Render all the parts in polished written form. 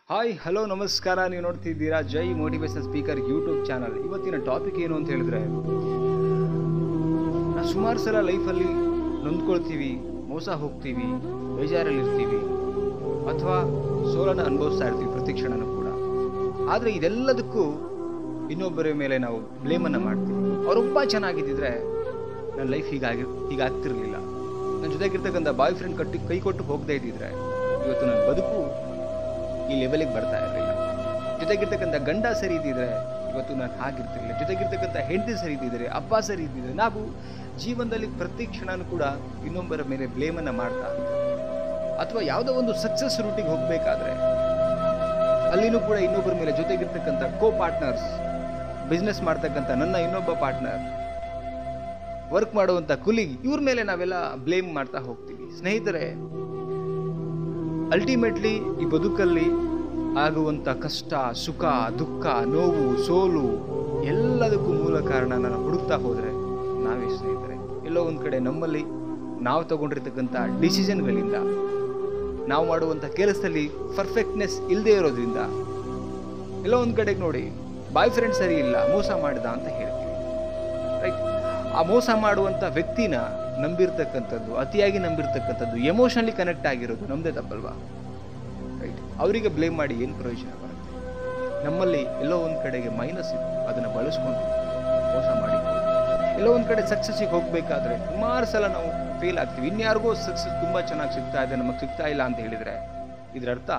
Hi hello ನಮಸ್ಕಾರ. ನೀವು ನೋಡ್ತಿದ್ದೀರಾ ಜೈ ಮೋಟಿವೇಶನ್ ಸ್ಪೀಕರ್ ಯೂಟ್ಯೂಬ್ ಚಾನಲ್. ಇವತ್ತಿನ ಟಾಪಿಕ್ ಏನು ಅಂತ ಹೇಳಿದ್ರೆ, ನಾವು ಸುಮಾರು ಸಲ ಲೈಫಲ್ಲಿ ನೊಂದ್ಕೊಳ್ತೀವಿ, ಮೋಸ ಹೋಗ್ತೀವಿ, ಬೇಜಾರಲ್ಲಿರ್ತೀವಿ ಅಥವಾ ಸೋಲನ್ನು ಅನುಭವಿಸ್ತಾ ಇರ್ತೀವಿ ಪ್ರತಿ ಕ್ಷಣನೂ ಕೂಡ. ಆದರೆ ಇದೆಲ್ಲದಕ್ಕೂ ಇನ್ನೊಬ್ಬರ ಮೇಲೆ ನಾವು ಬ್ಲೇಮನ್ನು ಮಾಡ್ತೀವಿ. ಅವರೊಬ್ಬ ಚೆನ್ನಾಗಿದ್ದಿದ್ರೆ ನನ್ನ ಲೈಫ್ ಹೀಗಾಗ್ತಿರ್ಲಿಲ್ಲ, ನನ್ನ ಜೊತೆಗಿರ್ತಕ್ಕಂಥ ಬಾಯ್ ಫ್ರೆಂಡ್ ಕೈ ಕೊಟ್ಟು ಹೋಗದೇ ಇದ್ದಿದ್ರೆ ಇವತ್ತು ನನ್ನ ಬದುಕು ಈ ಲೆವೆಲಿಗೆ ಬರ್ತಾ ಇರಲಿಲ್ಲ, ಜೊತೆಗಿರ್ತಕ್ಕಂಥ ಗಂಡ ಸರಿ ಇದ್ದಿದ್ರೆ ಇವತ್ತು ನಾನು ಹಾಗಿರ್ತಿರಲಿಲ್ಲ, ಜೊತೆಗಿರ್ತಕ್ಕಂಥ ಹೆಂಡತಿ ಸರಿ ಇದ್ದಿದ್ರೆ, ಅಪ್ಪ ಸರಿ ಇದ್ದಿದ್ರೆ. ನಾವು ಜೀವನದಲ್ಲಿ ಪ್ರತಿ ಕ್ಷಣನೂ ಕೂಡ ಇನ್ನೊಬ್ಬರ ಮೇಲೆ ಬ್ಲೇಮನ್ನು ಮಾಡ್ತಾ, ಅಥವಾ ಯಾವುದೋ ಒಂದು ಸಕ್ಸಸ್ ರೂಟಿಗೆ ಹೋಗಬೇಕಾದ್ರೆ ಅಲ್ಲಿನೂ ಕೂಡ ಇನ್ನೊಬ್ಬರ ಮೇಲೆ, ಜೊತೆಗಿರ್ತಕ್ಕಂಥ ಕೋ ಪಾರ್ಟ್ನರ್ಸ್, ಬಿಸ್ನೆಸ್ ಮಾಡ್ತಕ್ಕಂಥ ನನ್ನ ಇನ್ನೊಬ್ಬ ಪಾರ್ಟ್ನರ್, ವರ್ಕ್ ಮಾಡುವಂಥ ಕುಲೀಗ್, ಇವ್ರ ಮೇಲೆ ನಾವೆಲ್ಲ ಬ್ಲೇಮ್ ಮಾಡ್ತಾ ಹೋಗ್ತೀವಿ. ಸ್ನೇಹಿತರೆ, ಅಲ್ಟಿಮೇಟ್ಲಿ ಈ ಬದುಕಲ್ಲಿ ಆಗುವಂಥ ಕಷ್ಟ, ಸುಖ, ದುಃಖ, ನೋವು, ಸೋಲು ಎಲ್ಲದಕ್ಕೂ ಮೂಲ ಕಾರಣ ನಾನು ಹುಡುಕ್ತಾ ಹೋದರೆ ನಾವೇ ಸ್ನೇಹಿತರೆ. ಎಲ್ಲೋ ಒಂದು ಕಡೆ ನಮ್ಮಲ್ಲಿ ನಾವು ತಗೊಂಡಿರ್ತಕ್ಕಂಥ ಡಿಸಿಷನ್ಗಳಿಂದ, ನಾವು ಮಾಡುವಂಥ ಕೆಲಸದಲ್ಲಿ ಪರ್ಫೆಕ್ಟ್ನೆಸ್ ಇಲ್ಲದೆ ಇರೋದ್ರಿಂದ, ಎಲ್ಲೋ ಒಂದು ಕಡೆಗೆ ನೋಡಿ ಬಾಯ್ ಫ್ರೆಂಡ್ ಸರಿ ಇಲ್ಲ, ಮೋಸ ಮಾಡಿದ ಅಂತ ಹೇಳ್ತೀವಿ, ರೈಟ್? ಆ ಮೋಸ ಮಾಡುವಂಥ ವ್ಯಕ್ತಿನ ನಂಬಿರ್ತಕ್ಕಂಥದ್ದು, ಅತಿಯಾಗಿ ನಂಬಿರ್ತಕ್ಕಂಥದ್ದು, ಎಮೋಷನಲಿ ಕನೆಕ್ಟ್ ಆಗಿರೋದು ನಮ್ಮದೇ ತಪ್ಪಲ್ವಾ, ರೈಟ್? ಅವರಿಗೆ ಬ್ಲೇಮ್ ಮಾಡಿ ಏನು ಪ್ರಯೋಜನ ಬರುತ್ತೆ? ನಮ್ಮಲ್ಲಿ ಎಲ್ಲೋ ಒಂದು ಕಡೆಗೆ ಮೈನಸ್ ಇತ್ತು, ಅದನ್ನು ಬಳಸ್ಕೊಂಡು ಮೋಸ ಮಾಡಿ ಎಲ್ಲೋ ಒಂದು ಕಡೆ ಸಕ್ಸಸ್ಸಿಗೆ ಹೋಗಬೇಕಾದ್ರೆ ಸುಮಾರು ಸಲ ನಾವು ಫೇಲ್ ಆಗ್ತೀವಿ. ಇನ್ಯಾರಿಗೋ ಸಕ್ಸಸ್ ತುಂಬ ಚೆನ್ನಾಗಿ ಸಿಗ್ತಾ ಇದೆ, ನಮಗೆ ಸಿಗ್ತಾ ಇಲ್ಲ ಅಂತ ಹೇಳಿದರೆ ಇದರ ಅರ್ಥ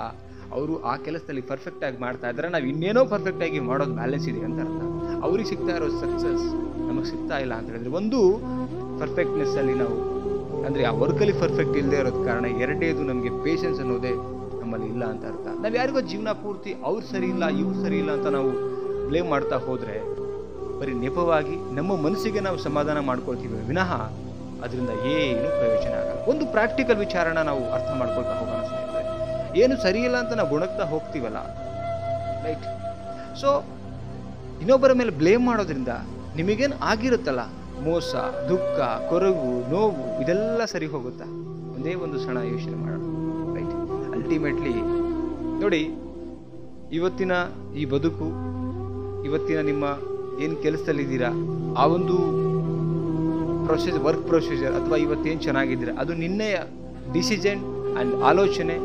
ಅವರು ಆ ಕೆಲಸದಲ್ಲಿ ಪರ್ಫೆಕ್ಟಾಗಿ ಮಾಡ್ತಾ ಇದ್ದಾರೆ, ನಾವು ಇನ್ನೇನೋ ಪರ್ಫೆಕ್ಟಾಗಿ ಮಾಡೋದು ಬ್ಯಾಲೆನ್ಸ್ ಇದೆ ಅಂತ ಅರ್ಥ. ಅವ್ರಿಗೆ ಸಿಗ್ತಾ ಇರೋ ಸಕ್ಸಸ್ ನಮಗೆ ಸಿಗ್ತಾ ಇಲ್ಲ ಅಂತ ಹೇಳಿದ್ರೆ, ಒಂದು ಪರ್ಫೆಕ್ಟ್ನೆಸ್ಸಲ್ಲಿ ನಾವು ಅಂದರೆ ಆ ವರ್ಕಲ್ಲಿ ಪರ್ಫೆಕ್ಟ್ ಇಲ್ಲದೆ ಇರೋದು ಕಾರಣ, ಎರಡನೇದು ನಮಗೆ ಪೇಷನ್ಸ್ ಅನ್ನೋದೇ ನಮ್ಮಲ್ಲಿ ಇಲ್ಲ ಅಂತ ಅರ್ಥ. ನಾವು ಯಾರಿಗೋ ಜೀವನ ಪೂರ್ತಿ ಅವ್ರು ಸರಿ ಇಲ್ಲ, ಇವ್ರು ಸರಿ ಇಲ್ಲ ಅಂತ ನಾವು ಬ್ಲೇಮ್ ಮಾಡ್ತಾ ಹೋದರೆ ಬರೀ ನೆಪವಾಗಿ ನಮ್ಮ ಮನಸ್ಸಿಗೆ ನಾವು ಸಮಾಧಾನ ಮಾಡ್ಕೊಳ್ತೀವಿ ವಿನಃ ಅದರಿಂದ ಏನು ಪ್ರಯೋಜನ ಆಗಲ್ಲ. ಒಂದು ಪ್ರಾಕ್ಟಿಕಲ್ ವಿಚಾರನ ನಾವು ಅರ್ಥ ಮಾಡ್ಕೊಳ್ತಾ ಹೋಗೋಣ ಸ್ನೇಹಿತರೆ. ಏನು ಸರಿಯಿಲ್ಲ ಅಂತ ನಾವು ಗುಣಗ್ತಾ ಹೋಗ್ತೀವಲ್ಲ, ರೈಟ್? ಸೊ ಇನ್ನೊಬ್ಬರ ಮೇಲೆ ಬ್ಲೇಮ್ ಮಾಡೋದ್ರಿಂದ ನಿಮಗೇನು ಆಗಿರುತ್ತಲ್ಲ, ಮೋಸ, ದುಃಖ, ಕೊರಗು, ನೋವು, ಇದೆಲ್ಲ ಸರಿ ಹೋಗುತ್ತಾ? ಒಂದೇ ಒಂದು ಕ್ಷಣ ಯೋಚನೆ ಮಾಡೋಣ, ರೈಟ್? ಅಲ್ಟಿಮೇಟ್ಲಿ ನೋಡಿ, ಇವತ್ತಿನ ಈ ಬದುಕು, ಇವತ್ತಿನ ನಿಮ್ಮ ಏನು ಕೆಲಸದಲ್ಲಿದ್ದೀರಾ, ಆ ಒಂದು ವರ್ಕ್ ಪ್ರೊಸೀಜರ್, ಅಥವಾ ಇವತ್ತೇನು ಚೆನ್ನಾಗಿದ್ದೀರಾ, ಅದು ನಿನ್ನೆಯ ಡಿಸಿಷನ್ ಆ್ಯಂಡ್ ಆಲೋಚನೆ,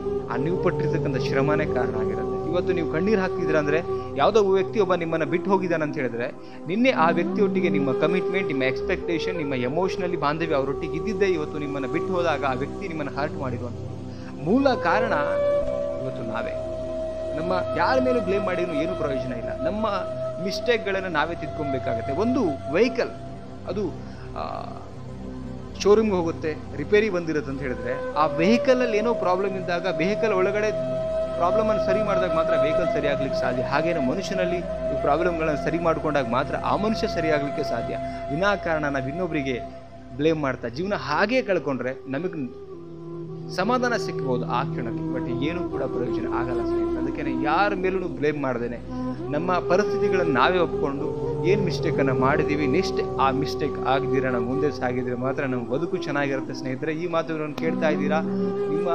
ನೀವು ಪಟ್ಟಿರ್ತಕ್ಕಂಥ ಶ್ರಮನೇ ಕಾರಣ ಆಗಿರುತ್ತೆ. ಇವತ್ತು ನೀವು ಕಣ್ಣೀರು ಹಾಕ್ತಿದ್ದೀರಾ ಅಂದರೆ ಯಾವುದೋ ವ್ಯಕ್ತಿ ಒಬ್ಬ ನಿಮ್ಮನ್ನು ಬಿಟ್ಟು ಹೋಗಿದ್ದಾನೆ ಅಂತ ಹೇಳಿದ್ರೆ, ನಿನ್ನೆ ಆ ವ್ಯಕ್ತಿಯೊಟ್ಟಿಗೆ ನಿಮ್ಮ ಕಮಿಟ್ಮೆಂಟ್, ನಿಮ್ಮ ಎಕ್ಸ್ಪೆಕ್ಟೇಷನ್, ನಿಮ್ಮ ಎಮೋಷನಲಿ ಬಾಂಧವ್ಯ ಅವರೊಟ್ಟಿಗೆ ಇದ್ದಿದ್ದೇ ಇವತ್ತು ನಿಮ್ಮನ್ನು ಬಿಟ್ಟು ಹೋದಾಗ ಆ ವ್ಯಕ್ತಿ ನಿಮ್ಮನ್ನು ಹರ್ಟ್ ಮಾಡಿರುವಂಥ ಮೂಲ ಕಾರಣ ಇವತ್ತು ನಾವೇ. ನಮ್ಮ ಯಾರ ಮೇಲೂ ಬ್ಲೇಮ್ ಮಾಡಿನೂ ಏನೂ ಪ್ರಯೋಜನ ಇಲ್ಲ. ನಮ್ಮ ಮಿಸ್ಟೇಕ್ಗಳನ್ನು ನಾವೇ ತಿದ್ಕೊಬೇಕಾಗತ್ತೆ. ಒಂದು ವೆಹಿಕಲ್ ಅದು ಶೋರೂಮ್ಗೆ ಹೋಗುತ್ತೆ, ರಿಪೇರಿ ಬಂದಿರುತ್ತೆ ಅಂತ ಹೇಳಿದ್ರೆ, ಆ ವೆಹಿಕಲಲ್ಲಿ ಏನೋ ಪ್ರಾಬ್ಲಮ್ ಇದ್ದಾಗ ವೆಹಿಕಲ್ ಒಳಗಡೆ ಪ್ರಾಬ್ಲಮನ್ನು ಸರಿ ಮಾಡಿದಾಗ ಮಾತ್ರ ವೆಹಿಕಲ್ ಸರಿ ಆಗ್ಲಿಕ್ಕೆ ಸಾಧ್ಯ. ಹಾಗೇನು ಮನುಷ್ಯನಲ್ಲಿ ಈ ಪ್ರಾಬ್ಲಮ್ಗಳನ್ನು ಸರಿ ಮಾಡ್ಕೊಂಡಾಗ ಮಾತ್ರ ಆ ಮನುಷ್ಯ ಸರಿ ಆಗಲಿಕ್ಕೆ ಸಾಧ್ಯ. ವಿನಾಕಾರಣ ನಾವು ಇನ್ನೊಬ್ಬರಿಗೆ ಬ್ಲೇಮ್ ಮಾಡ್ತಾ ಜೀವನ ಹಾಗೇ ಕಳ್ಕೊಂಡ್ರೆ ನಮಗೆ ಸಮಾಧಾನ ಸಿಕ್ಬೋದು ಆ ಕ್ಷಣಕ್ಕೆ, ಬಟ್ ಏನೂ ಕೂಡ ಪ್ರಯೋಜನ ಆಗಲ್ಲ ಸ್ನೇಹಿತರೆ. ಅದಕ್ಕೆ ಯಾರ ಮೇಲೂ ಬ್ಲೇಮ್ ಮಾಡ್ದೇನೆ ನಮ್ಮ ಪರಿಸ್ಥಿತಿಗಳನ್ನು ನಾವೇ ಒಪ್ಕೊಂಡು ಏನು ಮಿಸ್ಟೇಕನ್ನು ಮಾಡಿದ್ದೀವಿ, ನೆಕ್ಸ್ಟ್ ಆ ಮಿಸ್ಟೇಕ್ ಆಗದಿರ ನಾವು ಮುಂದೆ ಸಾಗಿದ್ರೆ ಮಾತ್ರ ನಮ್ಮ ಬದುಕು ಚೆನ್ನಾಗಿರುತ್ತೆ ಸ್ನೇಹಿತರೆ. ಈ ಮಾತುಗಳನ್ನು ಕೇಳ್ತಾ ಇದ್ದೀರಾ ನಿಮ್ಮ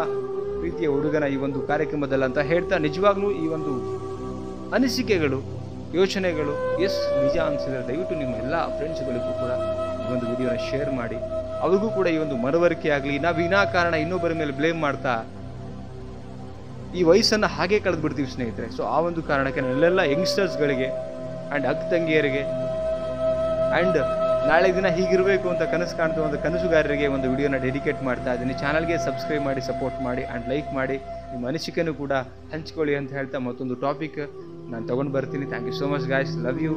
ಪ್ರೀತಿಯ ಹುಡುಗನ ಈ ಒಂದು ಕಾರ್ಯಕ್ರಮದಲ್ಲಿ ಅಂತ ಹೇಳ್ತಾ, ನಿಜವಾಗ್ಲೂ ಈ ಒಂದು ಅನಿಸಿಕೆಗಳು, ಯೋಚನೆಗಳು ನಿಜ ಅನಿಸಿದ್ರೆ ದಯವಿಟ್ಟು ನಿಮ್ಮ ಎಲ್ಲ ಫ್ರೆಂಡ್ಸ್ಗಳಿಗೂ ಕೂಡ ಈ ಒಂದು ವಿಡಿಯೋನ ಶೇರ್ ಮಾಡಿ, ಅವ್ರಿಗೂ ಕೂಡ ಈ ಒಂದು ಮನವರಿಕೆ ಆಗಲಿ. ನಾವು ವಿನಾಕಾರಣ ಇನ್ನೊಬ್ಬರ ಮೇಲೆ ಬ್ಲೇಮ್ ಮಾಡ್ತಾ ಈ ವಯಸ್ಸನ್ನು ಹಾಗೆ ಕಳೆದು ಬಿಡ್ತೀವಿ ಸ್ನೇಹಿತರೆ. ಸೊ ಆ ಒಂದು ಕಾರಣಕ್ಕೆ ನಾನೆಲ್ಲ ಯಂಗ್ಸ್ಟರ್ಸ್ಗಳಿಗೆ ಆ್ಯಂಡ್ ಅಕ್ಕ ತಂಗಿಯರಿಗೆ ಆ್ಯಂಡ್ ನಾಳೆ ದಿನ ಹೀಗಿರಬೇಕು ಅಂತ ಕನಸು ಕಾಣ್ತುವಂಥ ಕನಸುಗಾರರಿಗೆ ಒಂದು ವಿಡಿಯೋನ ಡೆಡಿಕೇಟ್ ಮಾಡ್ತಾ ಇದ್ದೀನಿ. ಚಾನಲ್ಗೆ ಸಬ್ಸ್ಕ್ರೈಬ್ ಮಾಡಿ, ಸಪೋರ್ಟ್ ಮಾಡಿ ಆ್ಯಂಡ್ ಲೈಕ್ ಮಾಡಿ, ನಿಮ್ಮ ಅನಿಸಿಕೆನೂ ಕೂಡ ಹಂಚ್ಕೊಳ್ಳಿ ಅಂತ ಹೇಳ್ತಾ ಮತ್ತೊಂದು ಟಾಪಿಕ್ ನಾನು ತೊಗೊಂಡು ಬರ್ತೀನಿ. Thank you so much guys, love you.